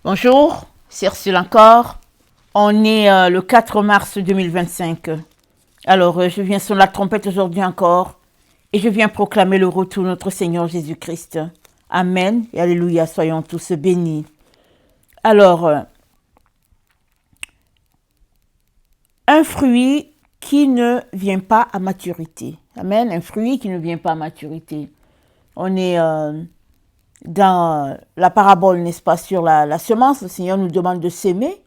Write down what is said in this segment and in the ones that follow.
Bonjour, c'est Ursule encore. On est le 4 mars 2025. Alors, je viens sur la trompette aujourd'hui encore et je viens proclamer le retour de notre Seigneur Jésus-Christ. Amen et alléluia, soyons tous bénis. Alors, un fruit qui ne vient pas à maturité. Amen, un fruit qui ne vient pas à maturité. On est dans la parabole, n'est-ce pas, sur la semence. Le Seigneur nous demande de s'aimer.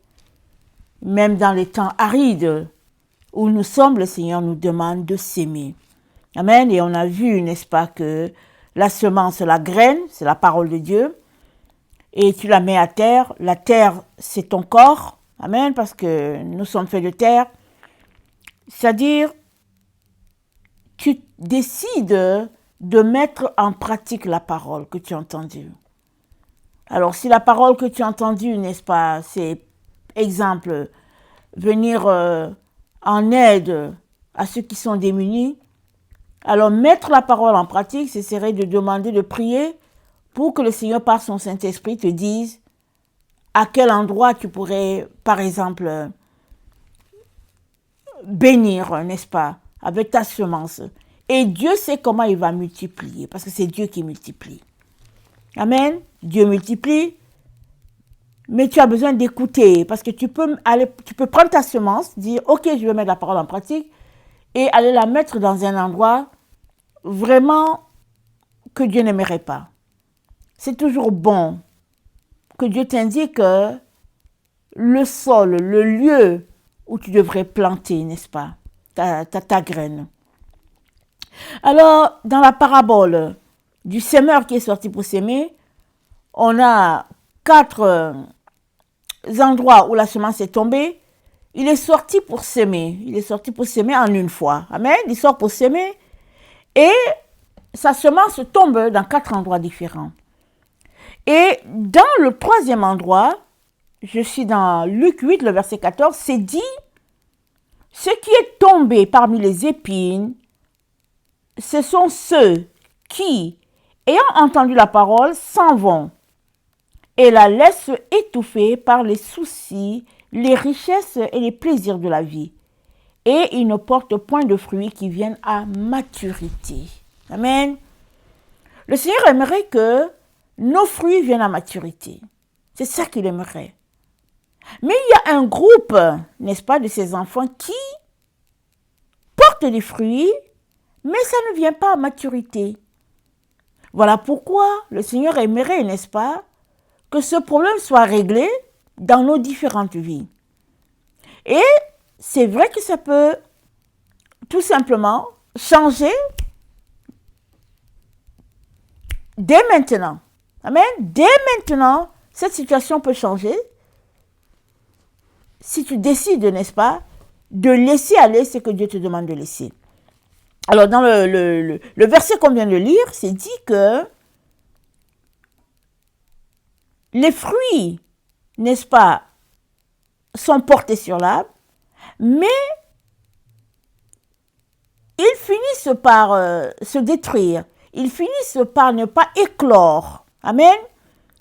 Même dans les temps arides où nous sommes, le Seigneur nous demande de s'aimer. Amen. Et on a vu, n'est-ce pas, que la semence, la graine, c'est la parole de Dieu. Et tu la mets à terre. La terre, c'est ton corps. Amen. Parce que nous sommes faits de terre. C'est-à-dire, tu décides de mettre en pratique la parole que tu as entendue. Alors, si la parole que tu as entendue, n'est-ce pas, c'est, exemple, venir en aide à ceux qui sont démunis, alors mettre la parole en pratique, ce serait de demander, de prier pour que le Seigneur, par son Saint-Esprit, te dise à quel endroit tu pourrais, par exemple, bénir, n'est-ce pas, avec ta semence. Et Dieu sait comment il va multiplier, parce que c'est Dieu qui multiplie. Amen. Dieu multiplie, mais tu as besoin d'écouter, parce que tu peux prendre ta semence, dire, ok, je vais mettre la parole en pratique, et aller la mettre dans un endroit vraiment que Dieu n'aimerait pas. C'est toujours bon que Dieu t'indique le sol, le lieu où tu devrais planter, n'est-ce pas, ta graine. Alors, dans la parabole du semeur qui est sorti pour s'aimer, on a 4 endroits où la semence est tombée. Il est sorti pour s'aimer. Il est sorti pour s'aimer en une fois. Amen. Il sort pour s'aimer. Et sa semence tombe dans 4 endroits différents. Et dans le 3e endroit, je suis dans Luc 8, le verset 14, c'est dit, ce qui est tombé parmi les épines, ce sont ceux qui, ayant entendu la parole, s'en vont et la laissent étouffer par les soucis, les richesses et les plaisirs de la vie. Et ils ne portent point de fruits qui viennent à maturité. Amen. Le Seigneur aimerait que nos fruits viennent à maturité. C'est ça qu'il aimerait. Mais il y a un groupe, n'est-ce pas, de ces enfants qui portent des fruits, mais ça ne vient pas à maturité. Voilà pourquoi le Seigneur aimerait, n'est-ce pas, que ce problème soit réglé dans nos différentes vies. Et c'est vrai que ça peut tout simplement changer dès maintenant. Amen. Dès maintenant, cette situation peut changer si tu décides, n'est-ce pas, de laisser aller ce que Dieu te demande de laisser. Alors, dans le verset qu'on vient de lire, c'est dit que les fruits, n'est-ce pas, sont portés sur l'arbre, mais ils finissent par se détruire. Ils finissent par ne pas éclore. Amen.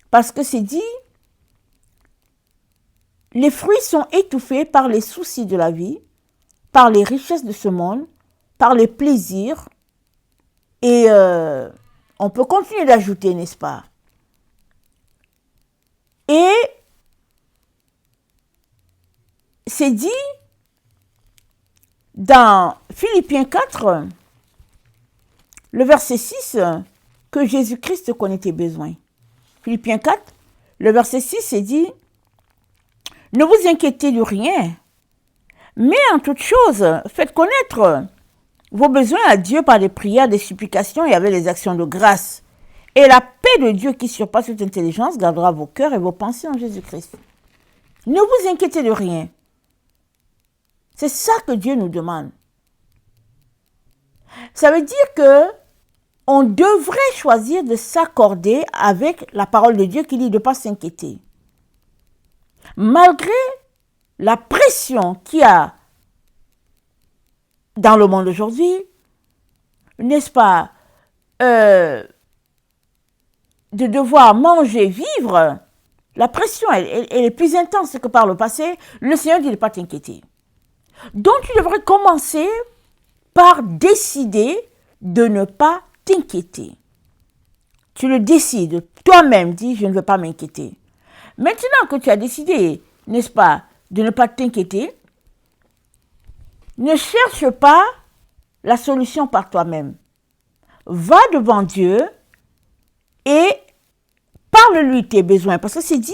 Parce que c'est dit, les fruits sont étouffés par les soucis de la vie, par les richesses de ce monde, par les plaisirs. Et on peut continuer d'ajouter, n'est-ce pas? Et c'est dit dans Philippiens 4, le verset 6, que Jésus-Christ connaît tes besoins. Philippiens 4, le verset 6, c'est dit, ne vous inquiétez de rien, mais en toute chose, faites connaître vos besoins à Dieu par des prières, des supplications et avec les actions de grâce. Et la paix de Dieu qui surpasse toute intelligence gardera vos cœurs et vos pensées en Jésus-Christ. Ne vous inquiétez de rien. C'est ça que Dieu nous demande. Ça veut dire que on devrait choisir de s'accorder avec la parole de Dieu qui dit de ne pas s'inquiéter. Malgré la pression qu'il y a dans le monde aujourd'hui, n'est-ce pas, de devoir manger, vivre, La pression, elle est plus intense que par le passé. Le Seigneur dit de ne pas t'inquiéter. Donc, tu devrais commencer par décider de ne pas t'inquiéter. Tu le décides. Toi-même, dis, je ne veux pas m'inquiéter. Maintenant que tu as décidé, n'est-ce pas, de ne pas t'inquiéter, ne cherche pas la solution par toi-même. Va devant Dieu et parle-lui tes besoins. Parce que c'est dit,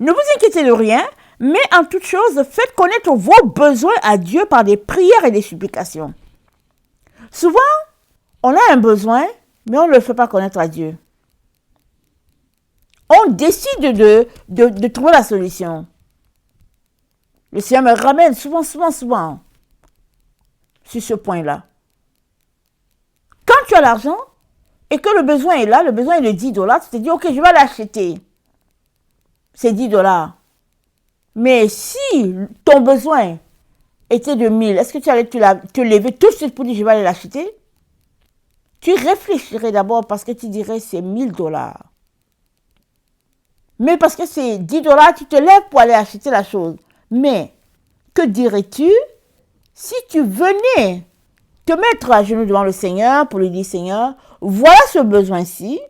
ne vous inquiétez de rien, mais en toute chose, faites connaître vos besoins à Dieu par des prières et des supplications. Souvent, on a un besoin, mais on ne le fait pas connaître à Dieu. On décide de trouver la solution. Le Seigneur me ramène souvent sur ce point-là. Quand tu as l'argent et que le besoin est là, le besoin est de $10, tu te dis, ok, je vais l'acheter. C'est $10. Mais si ton besoin était de 1000, est-ce que tu allais te lever tout de suite pour dire, je vais aller l'acheter? Tu réfléchirais d'abord parce que tu dirais, c'est $1000. Mais parce que c'est $10, tu te lèves pour aller acheter la chose. Mais, que dirais-tu si tu venais te mettre à genoux devant le Seigneur pour lui dire, Seigneur, voilà ce besoin-ci,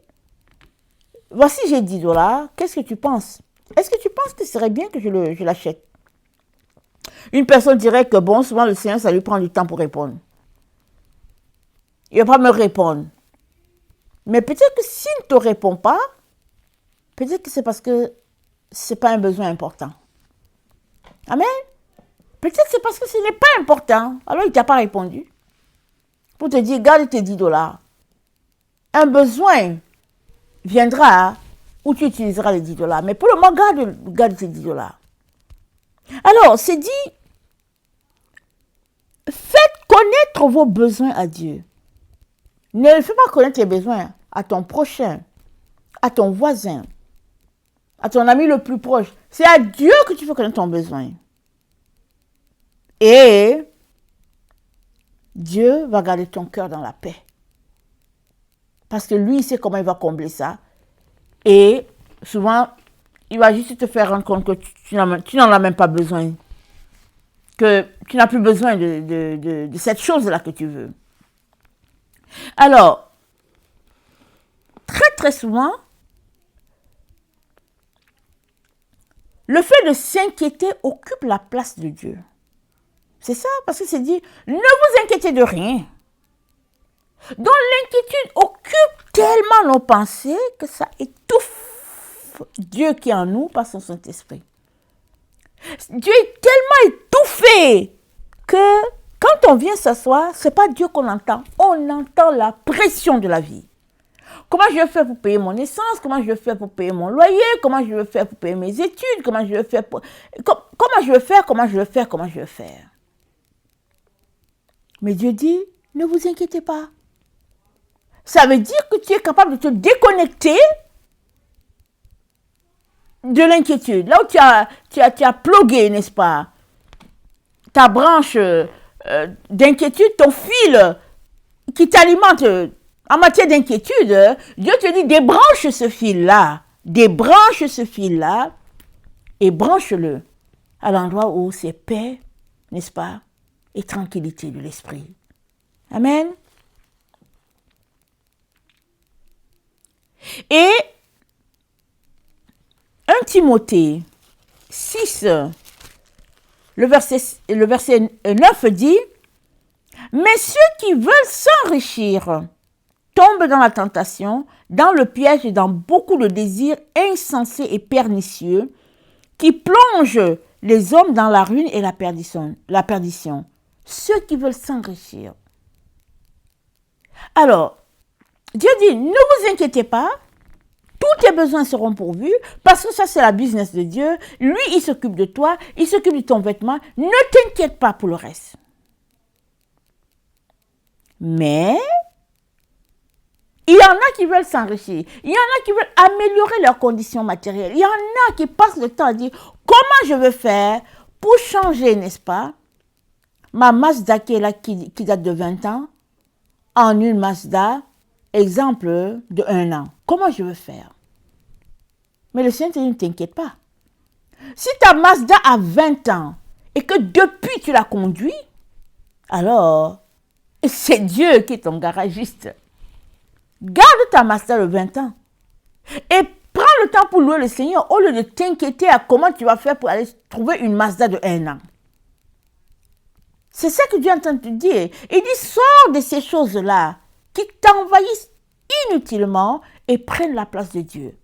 voici j'ai $10, qu'est-ce que tu penses? Est-ce que tu penses que ce serait bien que je l'achète? Une personne dirait que bon, souvent le Seigneur, ça lui prend du temps pour répondre. Il ne va pas me répondre. Mais peut-être que s'il ne te répond pas, peut-être que c'est parce que ce n'est pas un besoin important. Amen. Peut-être que c'est parce que ce n'est pas important. Alors il ne t'a pas répondu. Pour te dire, garde tes $10. Un besoin viendra où tu utiliseras les $10. Mais pour le moment, garde tes $10. Alors, c'est dit, faites connaître vos besoins à Dieu. Ne fais pas connaître tes besoins à ton prochain, à ton voisin, à ton ami le plus proche. C'est à Dieu que tu fais connaître ton besoin. Et Dieu va garder ton cœur dans la paix. Parce que lui, il sait comment il va combler ça. Et souvent, il va juste te faire rendre compte que tu n'en as même pas besoin. Que tu n'as plus besoin de cette chose-là que tu veux. Alors, très souvent, le fait de s'inquiéter occupe la place de Dieu. C'est ça, parce que c'est dit, ne vous inquiétez de rien. Donc l'inquiétude occupe tellement nos pensées que ça étouffe Dieu qui est en nous par son Saint-Esprit. Dieu est tellement étouffé que quand on vient s'asseoir, ce n'est pas Dieu qu'on entend. On entend la pression de la vie. Comment je vais faire pour payer mon essence? Comment je vais faire pour payer mon loyer? Comment je vais faire pour payer mes études? Comment je vais faire pour... Comment je vais faire? Mais Dieu dit, ne vous inquiétez pas. Ça veut dire que tu es capable de te déconnecter de l'inquiétude. Là où tu as plugué, n'est-ce pas, ta branche d'inquiétude, ton fil qui t'alimente en matière d'inquiétude, Dieu te dit, débranche ce fil-là et branche-le à l'endroit où c'est paix, n'est-ce pas, et tranquillité de l'esprit. Amen. Et 1 Timothée 6, le verset 9 dit, « Mais ceux qui veulent s'enrichir tombent dans la tentation, dans le piège et dans beaucoup de désirs insensés et pernicieux qui plongent les hommes dans la ruine et la perdition. Ceux qui veulent s'enrichir. » Alors, Dieu dit, ne vous inquiétez pas, tous tes besoins seront pourvus, parce que ça c'est la business de Dieu. Lui, il s'occupe de toi, il s'occupe de ton vêtement. Ne t'inquiète pas pour le reste. Mais, il y en a qui veulent s'enrichir. Il y en a qui veulent améliorer leurs conditions matérielles. Il y en a qui passent le temps à dire, comment je vais faire pour changer, n'est-ce pas, ma Mazda qui est là, qui date de 20 ans, en une Mazda, exemple de 1 an. Comment je veux faire? Mais le Seigneur te dit, ne t'inquiète pas. Si ta Mazda a 20 ans et que depuis tu la conduis, alors c'est Dieu qui est ton garagiste. Garde ta Mazda de 20 ans et prends le temps pour louer le Seigneur au lieu de t'inquiéter à comment tu vas faire pour aller trouver une Mazda de 1 an. C'est ça que Dieu est en train de te dire. Il dit, sors de ces choses-là qui t'envahissent inutilement et prennent la place de Dieu.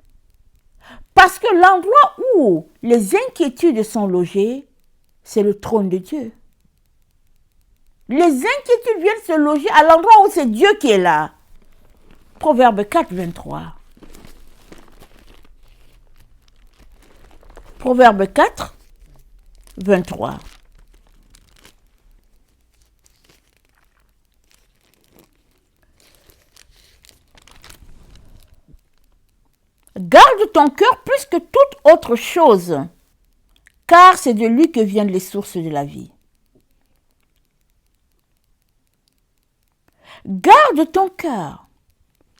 Parce que l'endroit où les inquiétudes sont logées, c'est le trône de Dieu. Les inquiétudes viennent se loger à l'endroit où c'est Dieu qui est là. Proverbe 4, 23. Proverbe 4, 23. Garde ton cœur plus que toute autre chose, car c'est de lui que viennent les sources de la vie. Garde ton cœur,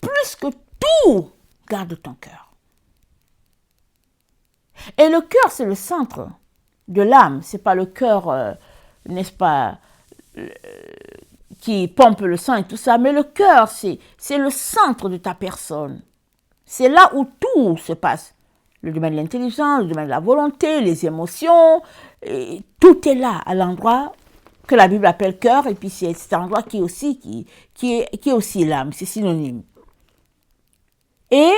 plus que tout, garde ton cœur. Et le cœur, c'est le centre de l'âme. C'est pas le cœur, n'est-ce pas, qui pompe le sang et tout ça, mais le cœur, c'est le centre de ta personne. C'est là où tout se passe. Le domaine de l'intelligence, le domaine de la volonté, les émotions, et tout est là, à l'endroit que la Bible appelle cœur, et puis c'est cet endroit qui est aussi l'âme, c'est synonyme. Et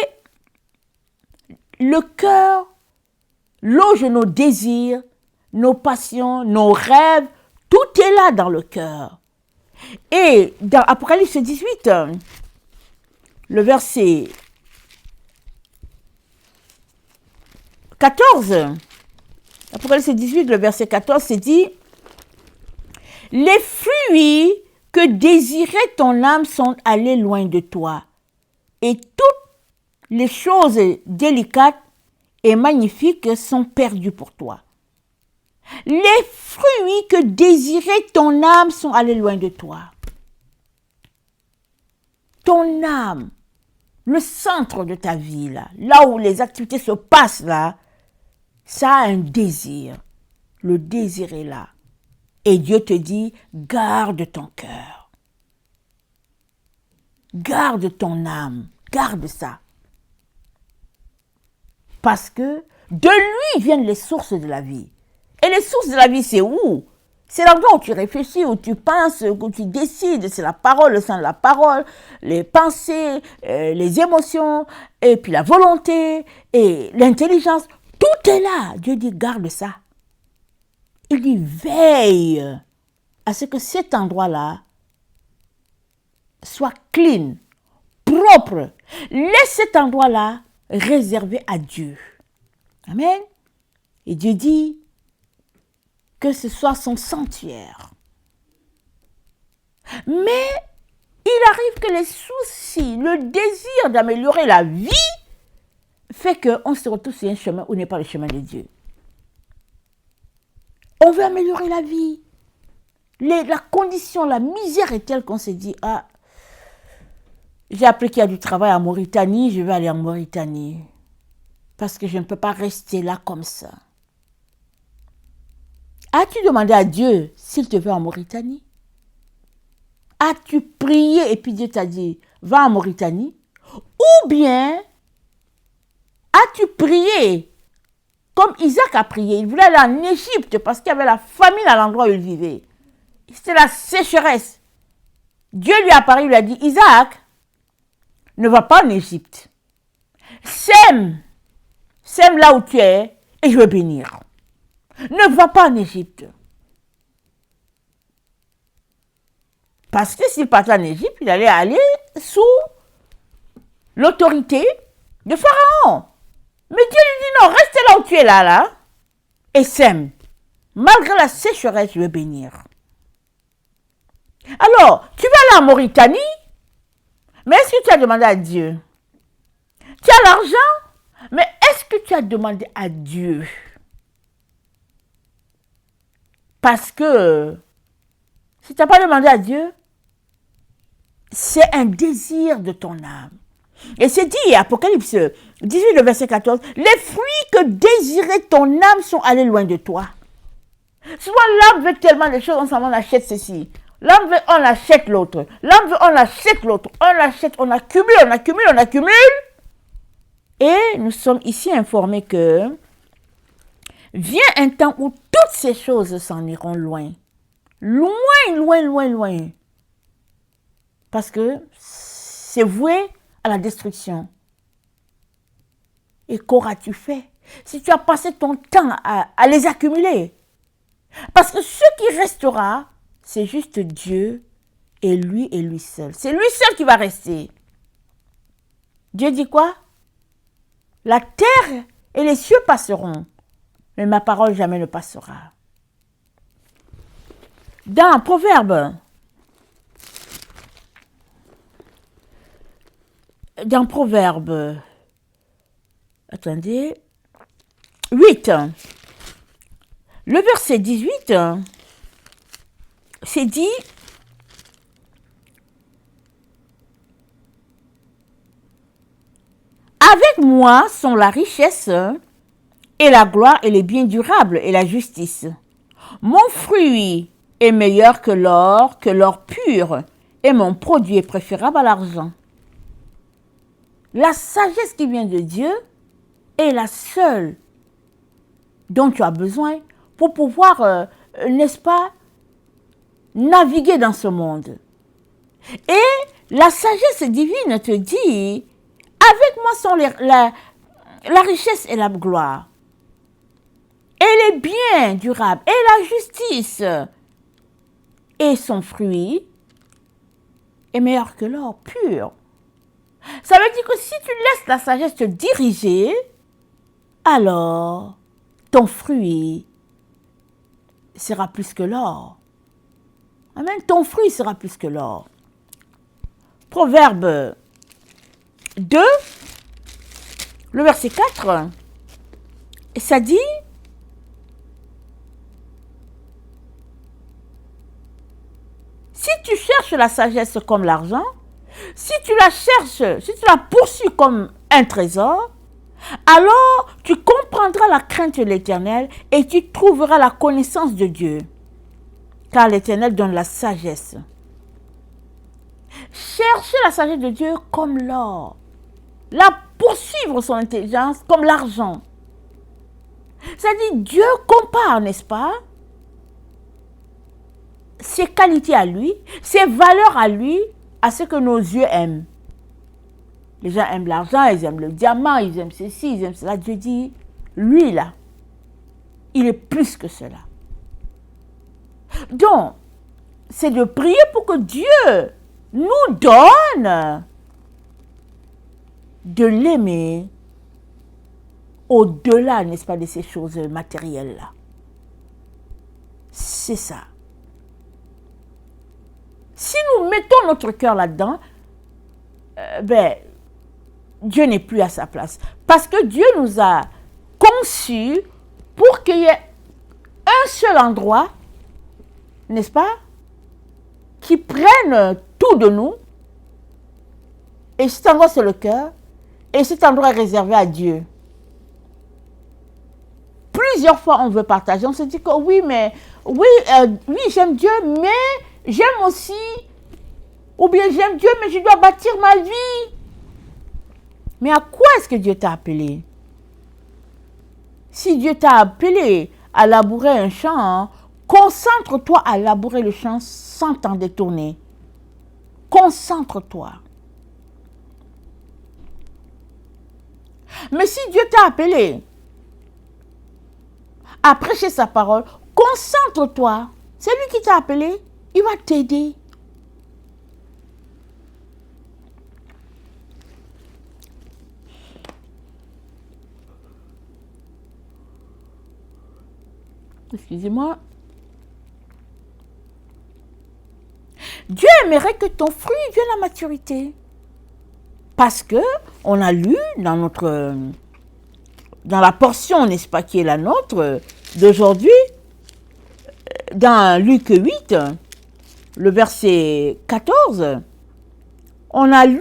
le cœur loge nos désirs, nos passions, nos rêves, tout est là dans le cœur. Et dans Apocalypse 18, le verset 14, Apocalypse 18, le verset 14, c'est dit, « Les fruits que désirait ton âme sont allés loin de toi, et toutes les choses délicates et magnifiques sont perdues pour toi. Les fruits que désirait ton âme sont allés loin de toi. » Ton âme, le centre de ta vie, là où les activités se passent, là, ça a un désir. Le désir est là. Et Dieu te dit, garde ton cœur. Garde ton âme. Garde ça. Parce que de lui viennent les sources de la vie. Et les sources de la vie, c'est où? C'est l'endroit où tu réfléchis, où tu penses, où tu décides. C'est la parole, le sang de la parole, les pensées, les émotions, et puis la volonté, et l'intelligence. Tout est là. Dieu dit, garde ça. Il dit, veille à ce que cet endroit-là soit clean, propre. Laisse cet endroit-là réservé à Dieu. Amen. Et Dieu dit que ce soit son sanctuaire. Mais il arrive que les soucis, le désir d'améliorer la vie fait qu'on se retrouve sur un chemin où n'est pas le chemin de Dieu. On veut améliorer la vie. La condition, la misère est telle qu'on se dit, ah, j'ai appris qu'il y a du travail en Mauritanie, je vais aller en Mauritanie. Parce que je ne peux pas rester là comme ça. As-tu demandé à Dieu s'il te veut en Mauritanie? As-tu prié et puis Dieu t'a dit, va en Mauritanie? Ou bien, as-tu prié comme Isaac a prié? Il voulait aller en Égypte parce qu'il y avait la famine à l'endroit où il vivait. C'était la sécheresse. Dieu lui a apparu, il lui a dit, Isaac, ne va pas en Égypte. Sème là où tu es et je vais bénir. Ne va pas en Égypte. Parce que s'il partait en Égypte, il allait aller sous l'autorité de Pharaon. Mais Dieu lui dit non, reste là où tu es là, et sème. Malgré la sécheresse, je vais bénir. Alors, tu vas aller en Mauritanie, mais est-ce que tu as demandé à Dieu? Tu as l'argent, mais est-ce que tu as demandé à Dieu? Parce que si tu n'as pas demandé à Dieu, c'est un désir de ton âme. Et c'est dit, Apocalypse 18, le verset 14. Les fruits que désirait ton âme sont allés loin de toi. Souvent, l'âme veut tellement de choses, on achète ceci. L'âme veut, on achète l'autre. L'âme veut, on achète l'autre. On achète, on accumule, on accumule, on accumule. Et nous sommes ici informés que vient un temps où toutes ces choses s'en iront loin. Loin, loin, loin, loin. Parce que c'est voué à la destruction. Et qu'auras-tu fait si tu as passé ton temps à les accumuler? Parce que ce qui restera, c'est juste Dieu et lui seul. C'est lui seul qui va rester. Dieu dit quoi? La terre et les cieux passeront, mais ma parole jamais ne passera. Dans Proverbe, attendez, 8, le verset 18, c'est dit, avec moi sont la richesse et la gloire et les biens durables et la justice. Mon fruit est meilleur que l'or pur, et mon produit est préférable à l'argent. La sagesse qui vient de Dieu est la seule dont tu as besoin pour pouvoir, n'est-ce pas, naviguer dans ce monde. Et la sagesse divine te dit, avec moi sont la richesse et la gloire, et les biens durables, et la justice, et son fruit est meilleur que l'or pur. Ça veut dire que si tu laisses la sagesse te diriger, alors ton fruit sera plus que l'or. Amen. Ton fruit sera plus que l'or. Proverbe 2, le verset 4, et ça dit, si tu cherches la sagesse comme l'argent, si tu la cherches, si tu la poursuis comme un trésor, alors tu comprendras la crainte de l'Éternel et tu trouveras la connaissance de Dieu. Car l'Éternel donne la sagesse. Cherchez la sagesse de Dieu comme l'or. La poursuivre son intelligence comme l'argent. C'est-à-dire, Dieu compare, n'est-ce pas, ses qualités à lui, ses valeurs à lui, à ce que nos yeux aiment. Les gens aiment l'argent, ils aiment le diamant, ils aiment ceci, ils aiment cela. Dieu dit, lui là, il est plus que cela. Donc, c'est de prier pour que Dieu nous donne de l'aimer au-delà, n'est-ce pas, de ces choses matérielles-là. C'est ça. Si nous mettons notre cœur là-dedans, Dieu n'est plus à sa place. Parce que Dieu nous a conçus pour qu'il y ait un seul endroit, n'est-ce pas, qui prenne tout de nous. Et cet endroit, c'est le cœur. Et cet endroit est réservé à Dieu. Plusieurs fois, on veut partager. On se dit que oui, j'aime Dieu, mais j'aime aussi, ou bien j'aime Dieu, mais je dois bâtir ma vie. Mais à quoi est-ce que Dieu t'a appelé? Si Dieu t'a appelé à labourer un champ, concentre-toi à labourer le champ sans t'en détourner. Concentre-toi. Mais si Dieu t'a appelé à prêcher sa parole, concentre-toi. C'est lui qui t'a appelé, il va t'aider. Excusez-moi. Dieu aimerait que ton fruit vienne à la maturité. Parce que on a lu dans la portion, n'est-ce pas, qui est la nôtre d'aujourd'hui, dans Luc 8, le verset 14, on a lu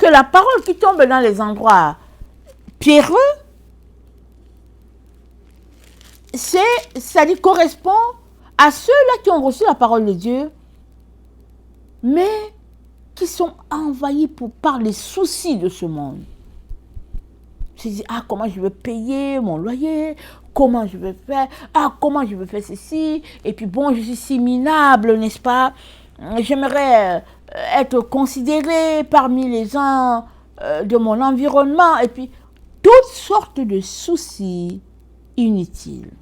que la parole qui tombe dans les endroits pierreux, ça correspond à ceux-là qui ont reçu la parole de Dieu, mais qui sont envahis par les soucis de ce monde. Je dis, comment je vais payer mon loyer, comment je vais faire, comment je vais faire ceci, et puis bon, je suis si minable, n'est-ce pas? J'aimerais être considéré parmi les gens de mon environnement, et puis toutes sortes de soucis inutiles.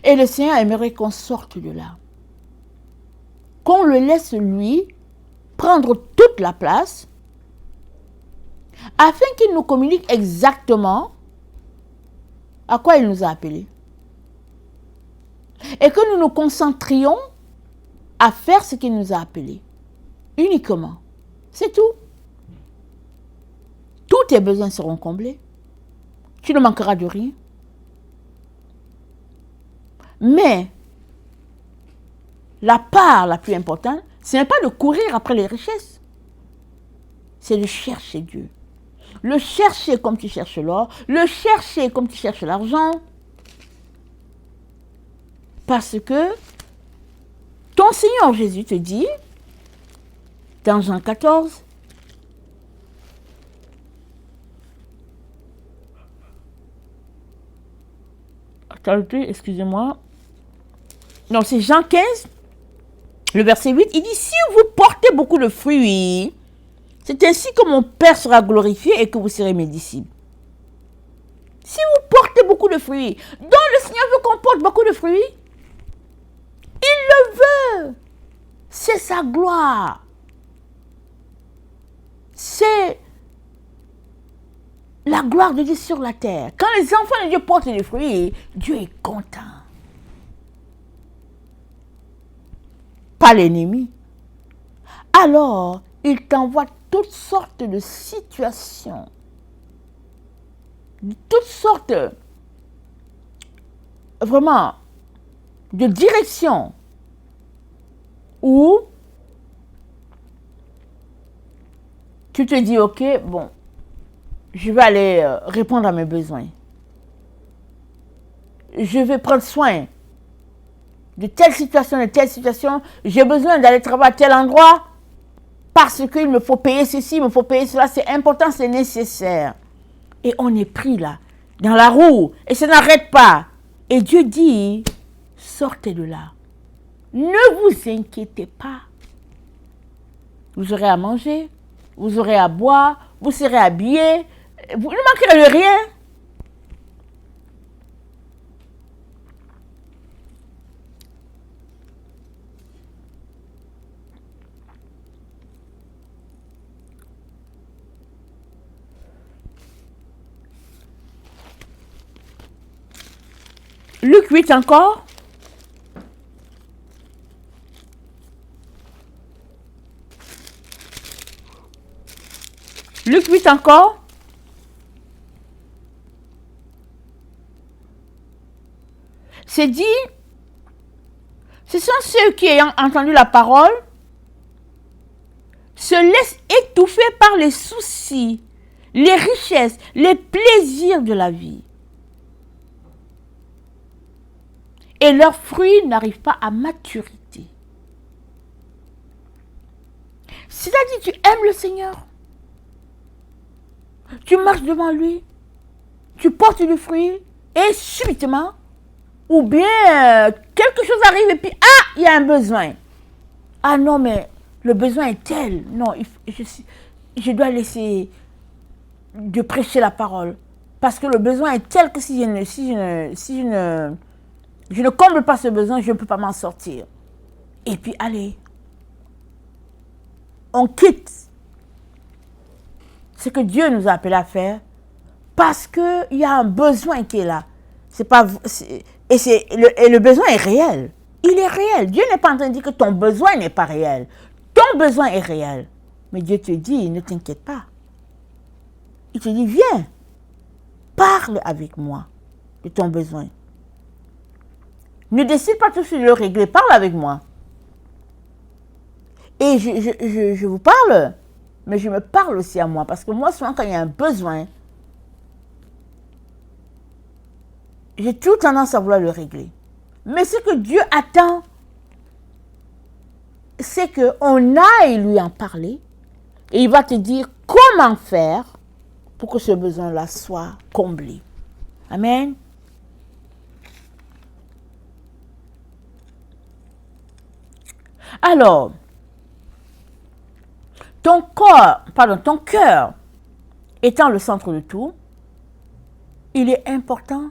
Et le Seigneur aimerait qu'on sorte de là. Qu'on le laisse lui prendre toute la place afin qu'il nous communique exactement à quoi il nous a appelés. Et que nous nous concentrions à faire ce qu'il nous a appelés. Uniquement. C'est tout. Tous tes besoins seront comblés. Tu ne manqueras de rien. Mais la part la plus importante, ce n'est pas de courir après les richesses. C'est de chercher Dieu. Le chercher comme tu cherches l'or, le chercher comme tu cherches l'argent. Parce que ton Seigneur Jésus te dit, dans Jean 14, attendez, excusez-moi. Non, c'est Jean 15, le verset 8, il dit, si vous portez beaucoup de fruits, c'est ainsi que mon Père sera glorifié et que vous serez mes disciples. Si vous portez beaucoup de fruits, donc le Seigneur veut qu'on porte beaucoup de fruits. Il le veut. C'est sa gloire. C'est la gloire de Dieu sur la terre. Quand les enfants de Dieu portent des fruits, Dieu est content. Pas l'ennemi. Alors, il t'envoie toutes sortes de situations, toutes sortes, vraiment, de directions où tu te dis, ok, bon, je vais aller répondre à mes besoins. Je vais prendre soin de telle situation. J'ai besoin d'aller travailler à tel endroit parce qu'il me faut payer ceci, il me faut payer cela. C'est important, c'est nécessaire. Et on est pris là, dans la roue, et ça n'arrête pas. Et Dieu dit, sortez de là. Ne vous inquiétez pas. Vous aurez à manger, vous aurez à boire, vous serez habillés, vous ne manquerez de rien. Luc 8 encore. Luc 8 encore. C'est dit, ce sont ceux qui, ayant entendu la parole, se laissent étouffer par les soucis, les richesses, les plaisirs de la vie. Et leurs fruits n'arrivent pas à maturité. C'est-à-dire, tu aimes le Seigneur. Tu marches devant lui. Tu portes du fruit. Et subitement, ou bien quelque chose arrive et puis, il y a un besoin. Ah non, mais le besoin est tel. Non, je dois laisser de prêcher la parole. Parce que le besoin est tel que si je ne comble pas ce besoin, je ne peux pas m'en sortir. Et puis, allez, on quitte ce que Dieu nous a appelé à faire parce qu'il y a un besoin qui est là. Et le besoin est réel. Il est réel. Dieu n'est pas en train de dire que ton besoin n'est pas réel. Ton besoin est réel. Mais Dieu te dit, ne t'inquiète pas. Il te dit, viens, parle avec moi de ton besoin. Ne décide pas tout de suite de le régler, parle avec moi. Et je vous parle, mais je me parle aussi à moi. Parce que moi, souvent, quand il y a un besoin, j'ai toujours tendance à vouloir le régler. Mais ce que Dieu attend, c'est qu'on aille lui en parler. Et il va te dire comment faire pour que ce besoin-là soit comblé. Amen. Alors, ton cœur étant le centre de tout, il est important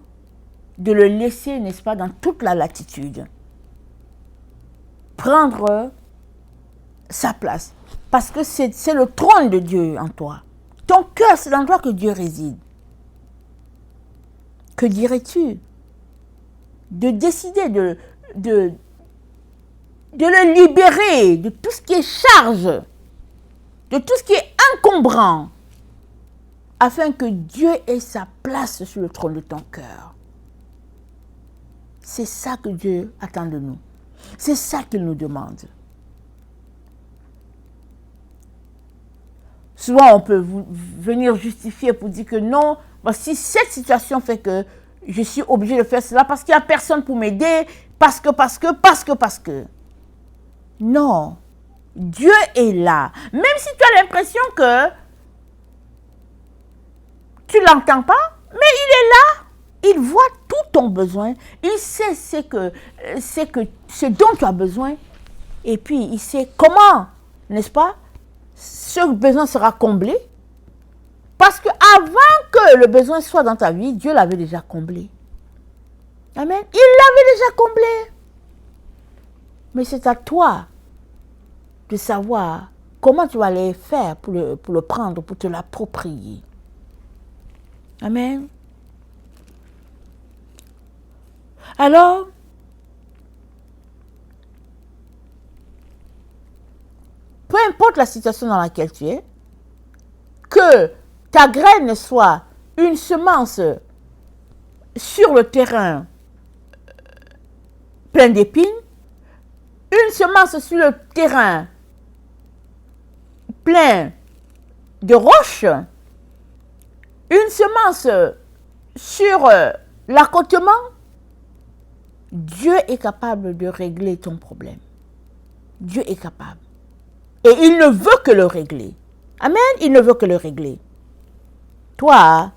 de le laisser, n'est-ce pas, dans toute la latitude. Prendre sa place. Parce que c'est le trône de Dieu en toi. Ton cœur, c'est l'endroit que Dieu réside. Que dirais-tu de décider de le libérer de tout ce qui est charge, de tout ce qui est encombrant, afin que Dieu ait sa place sur le trône de ton cœur. C'est ça que Dieu attend de nous. C'est ça qu'il nous demande. Souvent, on peut venir justifier pour dire que non, voici cette situation fait que je suis obligé de faire cela parce qu'il n'y a personne pour m'aider, parce que. Non, Dieu est là. Même si tu as l'impression que tu ne l'entends pas, mais il est là. Il voit tout ton besoin. Il sait ce dont tu as besoin. Et puis, il sait comment, n'est-ce pas, ce besoin sera comblé. Parce qu'avant que le besoin soit dans ta vie, Dieu l'avait déjà comblé. Amen. Il l'avait déjà comblé. Mais c'est à toi de savoir comment tu vas aller faire pour le prendre, pour te l'approprier. Amen. Alors, peu importe la situation dans laquelle tu es, que ta graine soit une semence sur le terrain plein d'épines, une semence sur le terrain plein de roches, une semence sur l'accotement, Dieu est capable de régler ton problème. Dieu est capable. Et il ne veut que le régler. Amen, il ne veut que le régler. Toi,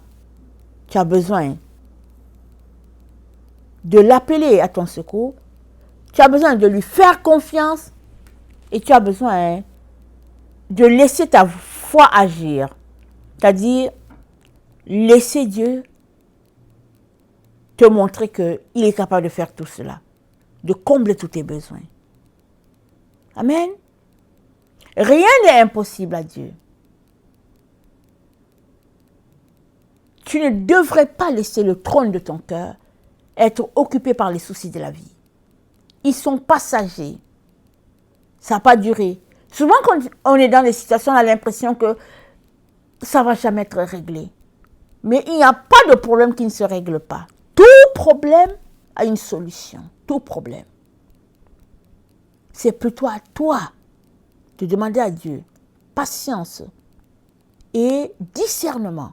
tu as besoin de l'appeler à ton secours. Tu as besoin de lui faire confiance. Et tu as besoin de laisser ta foi agir. C'est-à-dire, laisser Dieu te montrer qu'il est capable de faire tout cela. De combler tous tes besoins. Amen. Rien n'est impossible à Dieu. Tu ne devrais pas laisser le trône de ton cœur être occupé par les soucis de la vie. Ils sont passagers. Ça n'a pas duré. Souvent, quand on est dans des situations, on a l'impression que ça ne va jamais être réglé. Mais il n'y a pas de problème qui ne se règle pas. Tout problème a une solution. Tout problème. C'est plutôt à toi de demander à Dieu patience et discernement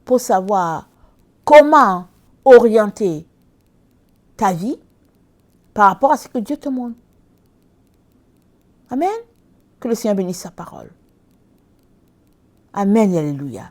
pour savoir comment orienter ta vie par rapport à ce que Dieu te montre. Amen. Que le Seigneur bénisse sa parole. Amen et alléluia.